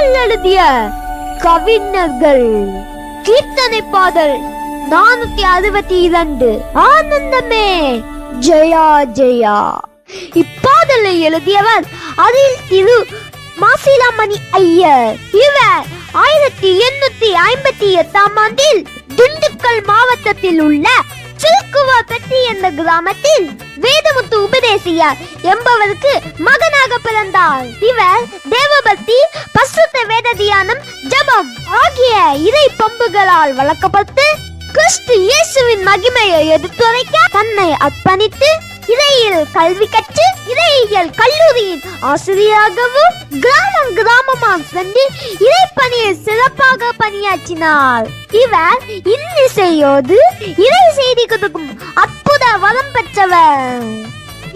பாடல் எழுதிய கவிஞர்கள். கீர்த்தனை பாடல் 462 ஆனந்தமே ஜெயா ஜெயா. இப்பாடலை எழுதியவர் அதில் திரு மாசிலாமணி ஐயர். இவர் 1858 ஆண்டில் திண்டுக்கல் மாவட்டத்தில் உள்ள சில்குவாப்பட்டி என்ற கிராமத்தில் வேதமுத்து உபதேசியார் என்பவருக்கு மகனாக பிறந்தார். இவர் தேவபக்தி, பசுத்த வேத தியானம், ஜபம் ஆகிய இறை பண்புகளால் வளர்க்கப்பட்டு கிறிஸ்து இயேசுவின் மகிமையை எடுத்துரைக்க தன்னை அர்ப்பணித்து இறையில் கல்வி கற்று இறையியல் கல்லூரியின் ஆசிரியராகவும் கிராமமாக சென்று இறைப்பணியை சிறப்பாக பணியாற்றினார். இவர் இன்னிசையோடு இறை செய்தி கொடுக்கும் அற்புத வரம் பெற்றவர்.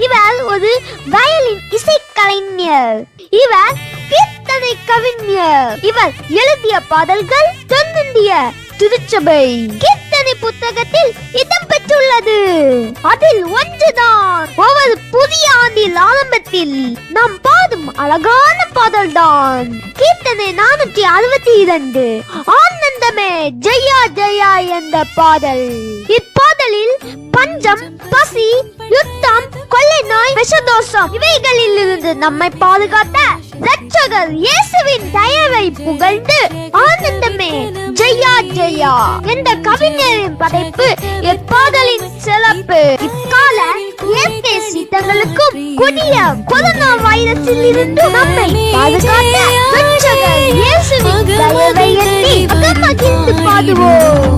இவர் ஒரு வயலின் இசைக்கலைஞர். இவர் கீர்த்தனை கவிஞர். இவர் எழுதிய பாடல்கள் தென்னிந்திய திருச்சபை கீர்த்தனை புத்தகத்தில் இடம் பெற்றுள்ளது. அதில் ஒன்றுதான் ஒவ்வொரு புதிய ஆண்டில் ஆரம்பத்தில் நாம் பாடும் அழகான பாடல்தான் கீர்த்தனை 462 ஆனந்தமே ஜெயா ஜெயா என்ற பாடல். இப்பாடலில் பஞ்சம், பசி, யுத்தம், கொள்ளை நோய், விஷதோஷம் இவைகளில் இருந்து நம்மை பாதுகாத்த இரட்சகர் இயேசுவின் தயவை புகழ்ந்து ஆனந்தமே ஜெயா ஜெயா என்ற கவிஞரின் படைப்பு இப்பாடலின் சிறப்பு. இக்கால இயற்கை சீற்றங்களுக்கும் கொடிய கொரோனா வைரஸில் இருந்து நம்மை பாதுகாத்த இரட்சகர் இயேசுவின் தயவை எண்ணி மகிழ்ந்து பாடுவோம்.